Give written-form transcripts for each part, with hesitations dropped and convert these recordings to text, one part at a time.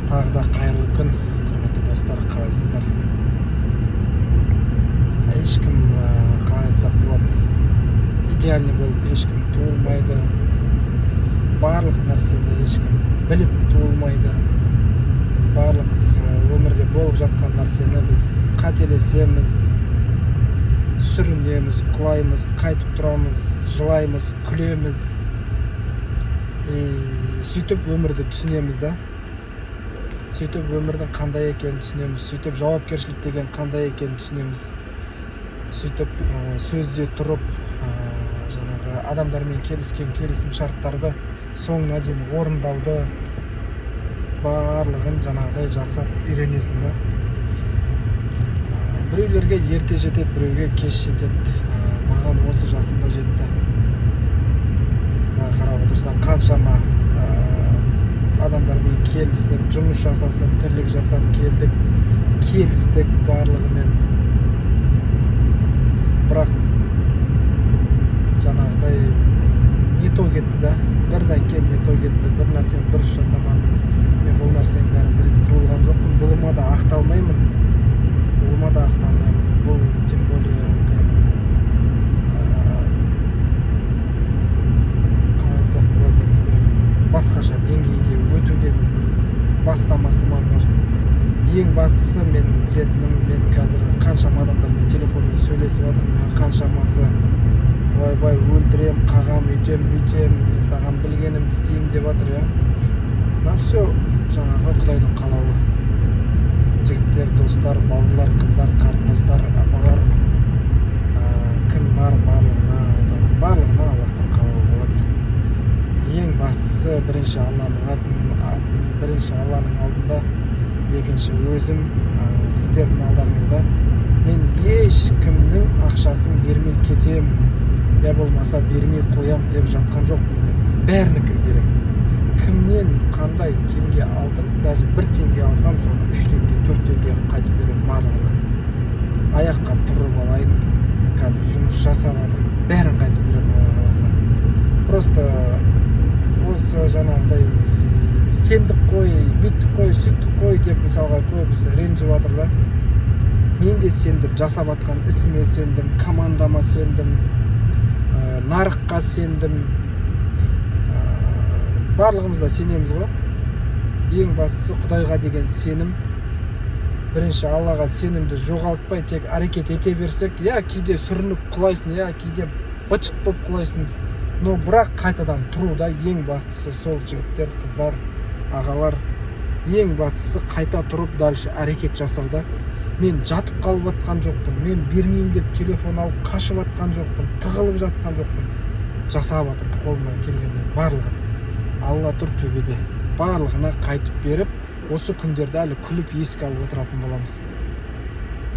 Тағы да қайырлы күн, құрметті достар, қалайсыздар? Ешкім қалай айтсақ болады, идеальный болып ешкім туылмайды. Барлық нәрсені ешкім біліп туылмайды. Барлық өмірде болып жатқан нәрсені біз қателесеміз, сүрінеміз, құлаймыз, қайтып тұрамыз, жылаймыз, күлеміз. Сөйтіп өмірді түсінеміз да. Сөйтіп өмірдің қандай екенін түсінеміз. Сөйтіп жауапкершілік деген қандай екенін түсінеміз. Сөйтіп сөзде тұрып, жаңағы адамдармен келіскен келісім шарттарды соңына дейін орындауды барлығын жаңағыдай жасап үйренесің да. Біреулерге ерте жетеді, біреуге кеш жетеді. Маған осы жасымда жетті. Қарап отырсам, қаншама адамдармен келісіп, жұмыс жасасып, тірлік жасап келдік, келістік барлығымен. Бірақ жаңағыдай не то кетті да, бірден кейін не то кетті, бір нәрсені дұрыс жасамадым. Мен бұл нәрсенің бәрін біліп туылған жоқпын, бұлыма да ақталмаймын. Бұл тем более қалай айтсақ болады, басқаша деңгейге өтуден бастамасыма может. Ең бастысы мен білетінім, мен қазір қаншама адамдармен телефонмен сөйлесіп жатырмын, қаншамасы ойбай өлтірем, қағам, үйтем, бүйтем, мен саған білгенімді істеймін деп жатыр, я. На все жаңағы Құдайдың қалауы. Жігіттер, достар, бауырлар, қыздар, қарындастар, апалар, кім бар, барлығына айтарым, барлығына Аллахтың қалауы болады. Ең бастысы бірінші Алланың алдында, екінші өзім сіздердің алдарыңызда. Мен ешкімнің ақшасын бермей кетем, я болмаса бермей қоям деп жатқан жоқпын. Бәрінікін берем. Кімнен қандай теңге алдым, даже 1 теңге алсам, соны 3 теңге, 4 теңге қайтып берем барлығына. Аяққа тұрып алайын, қазір жұмыс жасап жатырмын, бәрін қайтып берем Алла қаласа. Просто осы жаңағыдай сендік қой, биттік қой, сөйттік қой деп мысалға көбісі ренжіп жатыр да. Мен де сендім, жасап жатқан ісіме сендім, командама сендім, нарыққа сендім. Барлығымыз да сенеміз ғой. Ең бастысы Құдайға деген сенім. Бірінші Аллаға сенімді жоғалтпай тек әрекет ете берсек, я кейде сүрініп құлайсың, я кейде быт-шыт болып құлайсың. Но бірақ қайтадан тұруда ең бастысы сол жігіттер, қыздар, ағалар. Ең бастысы қайта тұрып дальше әрекет жасауда. Мен жатып қалып жатқан жоқпын. Мен бермеймін деп телефон алып қашып жатқан жоқпын. Тығылып жатқан жоқпын. Жасап жатырмын қолымнан келгеннен барлығын. Алла тұр төбеде. Барлығына қайтып беріп, осы күндерді әлі күліп еске алып отыратын боламыз.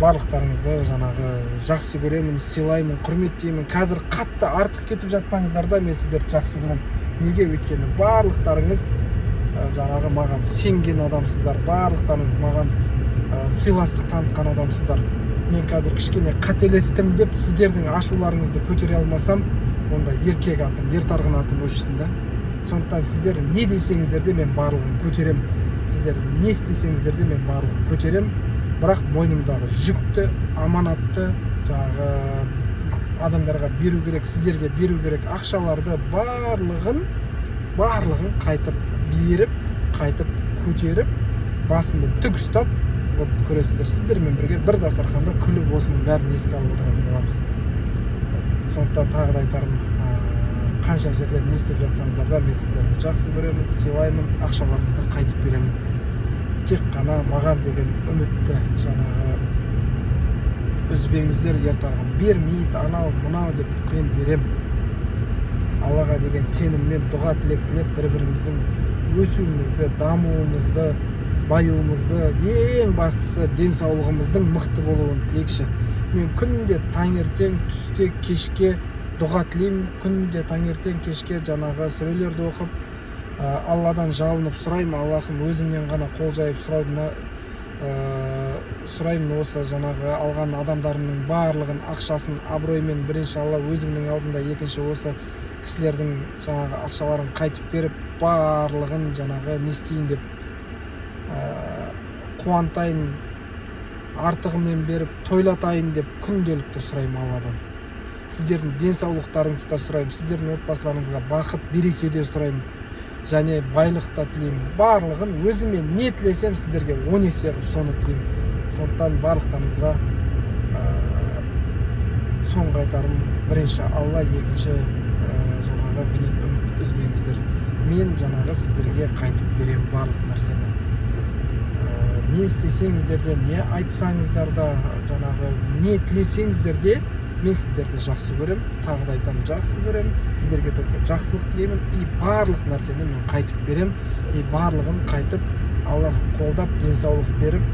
Барлықтарыңызды жаңағы жақсы көремін, сыйлаймын, құрметтеймін. Қазір қатты артық кетіп жатсаңыздар да мен сіздерді жақсы көремін. Неге? Өйткені барлықтарыңыз жаңағы маған сенген адамсыздар. Барлықтарыңыз маған сыйластық танытқан адамсыздар. Мен қазір кішкене қателестім деп сіздердің ашуларыңызды көтере алмасам, онда еркек атым, ер тарғын атым өшсін да. Сондықтан сіздер не десеңіздер де мен барлығын көтерем. Сіздер не істесеңіздер де мен барлығын көтерем. Бірақ мойнымдағы жүкті, аманатты жаңағы адамдарға беру керек, сіздерге беру керек ақшаларды барлығын қайтып беріп, қайтып көтеріп, басымды тік ұстап, вот көресіздер, сіздермен бірге бір дастарханда күліп осының бәрін еске алып отыратын боламыз. Сондықтан тағы да айтарым, қанша жерде не істеп жатсаңыздар да мен сіздерді жақсы көремін, сыйлаймын, ақшаларыңызды қайтып беремін. Тек қана маған деген үмітті жаңағы үзбеңіздер, ертарғым бермейді, анау мынау деп мен берем. Аллаға деген сеніммен дұға тілек тілеп бір-біріміздің өсуімізді, дамуымызды, баюымызды, ең бастысы денсаулығымыздың мықты болуын тілекші. Мен күнде таңертең, түсте, кешке дұға тілеймін, күнде таңертең, кешке жаңағы сүрелерді оқып, Алладан жалынып сұраймын. Аллахым, өзіңнен ғана қол жайып сұраймын осы жаңағы алған адамдарының барлығын, ақшасын, абыроймен бірінші Алла өзіңнің алдында, екінші осы кісілердің жаңағы ақшаларын қайтып беріп, барлығын жаңағы не істейін деп қуантайын, артығымен беріп тойлатайын деп күнделікті сұраймын Алладан. Сіздердің денсаулықтарыңызды сұраймын, сіздердің отбасыларыңызға бақыт, береке де сұраймын, және байлық та тілеймін. Барлығын өзіме не тілесем, сіздерге 10 есе қылып соны тілеймін. Сондықтан барлықтарыңызға соңғы айтарым, бірінші Алла, екінші жаңағы менен үміт үзбеңіздер. Мен жаңағы сіздерге қайтып берем барлық нәрсені. Не істесеңіздер де, не айтсаңыздар да, жаңағы не тілесеңіздер де, мен сіздерді жақсы көрем, тағы да айтамын, жақсы көрем, сіздерге только жақсылық тілеймін, и барлық нәрсені мен қайтып берем, и барлығын қайтып Аллах қолдап, денсаулық беріп,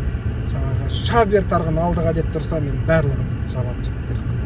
жаңағы ша бер тарғын алдыға деп тұрса, мен барлығын жабам, жігіттер, қыздар.